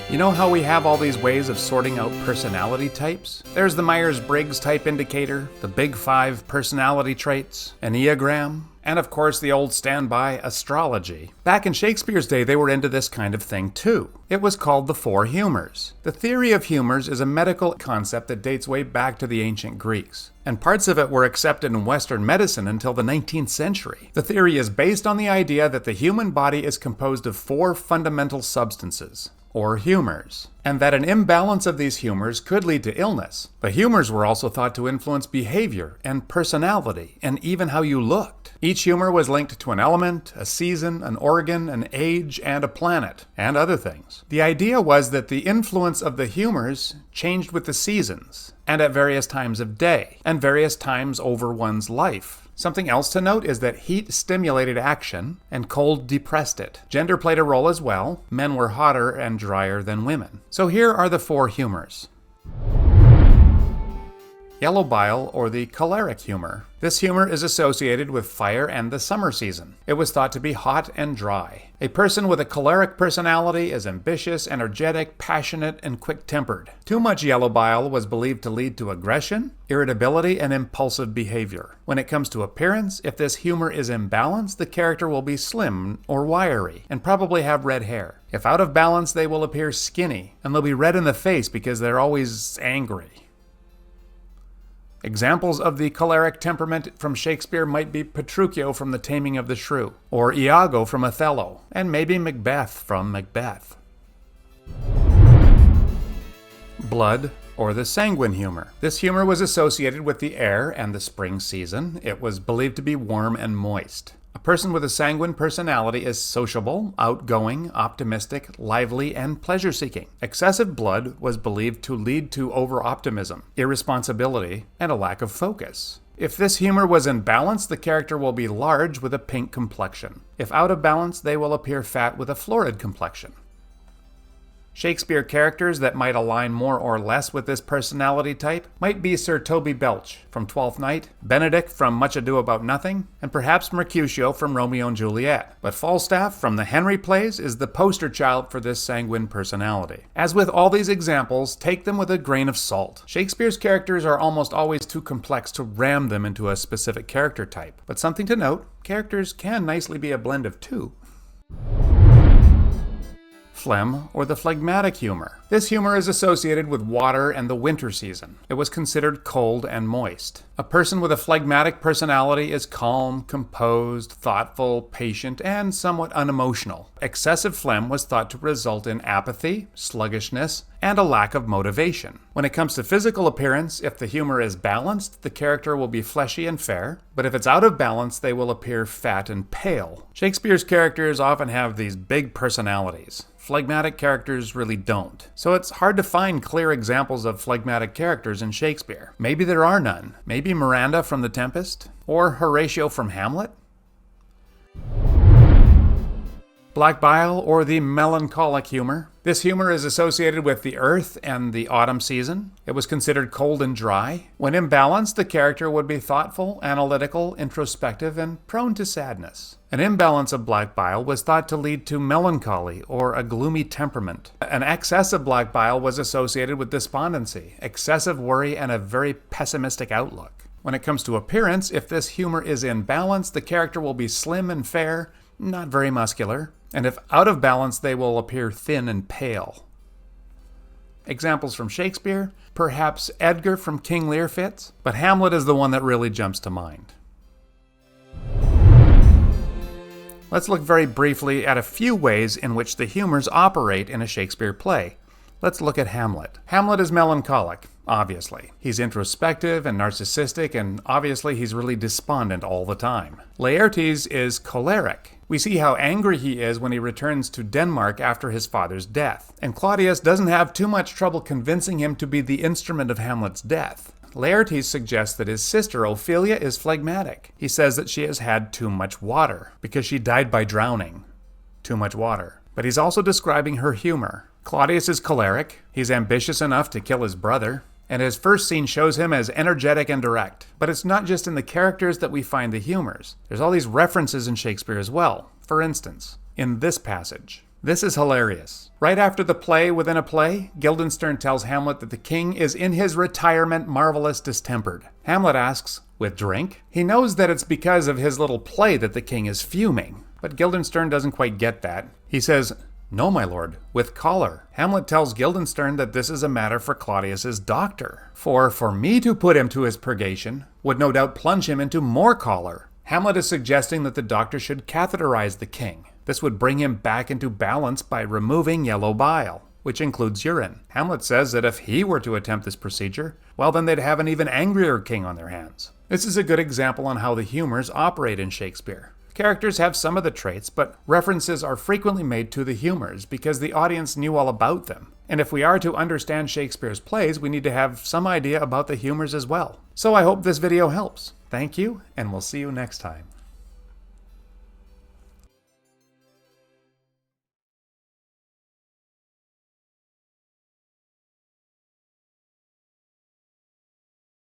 You know how we have all these ways of sorting out personality types? There's the Myers-Briggs type indicator, the Big Five personality traits, Enneagram, and of course the old standby astrology. Back in Shakespeare's day, they were into this kind of thing too. It was called the Four Humors. The theory of humors is a medical concept that dates way back to the ancient Greeks, and parts of it were accepted in Western medicine until the 19th century. The theory is based on the idea that the human body is composed of four fundamental substances, or humors, and that an imbalance of these humors could lead to illness. The humors were also thought to influence behavior and personality, and even how you looked. Each humor was linked to an element, a season, an organ, an age, and a planet, and other things. The idea was that the influence of the humors changed with the seasons, and at various times of day, and various times over one's life. Something else to note is that heat stimulated action and cold depressed it. Gender played a role as well. Men were hotter and drier than women. So here are the four humors. Yellow bile, or the choleric humor. This humor is associated with fire and the summer season. It was thought to be hot and dry. A person with a choleric personality is ambitious, energetic, passionate, and quick-tempered. Too much yellow bile was believed to lead to aggression, irritability, and impulsive behavior. When it comes to appearance, if this humor is in balance, the character will be slim or wiry, and probably have red hair. If out of balance, they will appear skinny, and they'll be red in the face because they're always angry. Examples of the choleric temperament from Shakespeare might be Petruchio from The Taming of the Shrew, or Iago from Othello, and maybe Macbeth from Macbeth. Blood, or the sanguine humor. This humor was associated with the air and the spring season. It was believed to be warm and moist. A person with a sanguine personality is sociable, outgoing, optimistic, lively, and pleasure-seeking. Excessive blood was believed to lead to over-optimism, irresponsibility, and a lack of focus. If this humor was in balance, the character will be large with a pink complexion. If out of balance, they will appear fat with a florid complexion. Shakespeare characters that might align more or less with this personality type might be Sir Toby Belch from Twelfth Night, Benedick from Much Ado About Nothing, and perhaps Mercutio from Romeo and Juliet. But Falstaff from the Henry plays is the poster child for this sanguine personality. As with all these examples, take them with a grain of salt. Shakespeare's characters are almost always too complex to ram them into a specific character type. But something to note, characters can nicely be a blend of two. Phlegm, or the phlegmatic humor. This humor is associated with water and the winter season. It was considered cold and moist. A person with a phlegmatic personality is calm, composed, thoughtful, patient, and somewhat unemotional. Excessive phlegm was thought to result in apathy, sluggishness, and a lack of motivation. When it comes to physical appearance, if the humor is balanced, the character will be fleshy and fair, but if it's out of balance, they will appear fat and pale. Shakespeare's characters often have these big personalities. Phlegmatic characters really don't. So it's hard to find clear examples of phlegmatic characters in Shakespeare. Maybe there are none. Maybe Miranda from The Tempest? Or Horatio from Hamlet? Black bile, or the melancholic humor. This humor is associated with the earth and the autumn season. It was considered cold and dry. When imbalanced, the character would be thoughtful, analytical, introspective, and prone to sadness. An imbalance of black bile was thought to lead to melancholy or a gloomy temperament. An excess of black bile was associated with despondency, excessive worry, and a very pessimistic outlook. When it comes to appearance, if this humor is in balance, the character will be slim and fair, not very muscular, and if out of balance, they will appear thin and pale. Examples from Shakespeare, perhaps Edgar from King Lear fits, but Hamlet is the one that really jumps to mind. Let's look very briefly at a few ways in which the humors operate in a Shakespeare play. Let's look at Hamlet. Hamlet is melancholic, obviously. He's introspective and narcissistic, and obviously he's really despondent all the time. Laertes is choleric. We see how angry he is when he returns to Denmark after his father's death, and Claudius doesn't have too much trouble convincing him to be the instrument of Hamlet's death. Laertes suggests that his sister Ophelia is phlegmatic. He says that she has had too much water, because she died by drowning. Too much water. But he's also describing her humor. Claudius is choleric. He's ambitious enough to kill his brother. And his first scene shows him as energetic and direct. But it's not just in the characters that we find the humors. There's all these references in Shakespeare as well. For instance, in this passage, This is hilarious. Right after the play within a play, Guildenstern tells Hamlet that the king is in his retirement marvelous distempered. Hamlet asks, with drink? He knows that it's because of his little play that the king is fuming, but Guildenstern doesn't quite get that. He says, no, my lord, with choler. Hamlet tells Guildenstern that this is a matter for Claudius's doctor. For me to put him to his purgation would no doubt plunge him into more choler. Hamlet is suggesting that the doctor should catheterize the king. This would bring him back into balance by removing yellow bile, which includes urine. Hamlet says that if he were to attempt this procedure, well, then they'd have an even angrier king on their hands. This is a good example on how the humors operate in Shakespeare. Characters have some of the traits, but references are frequently made to the humors because the audience knew all about them. And if we are to understand Shakespeare's plays, we need to have some idea about the humors as well. So I hope this video helps. Thank you, and we'll see you next time.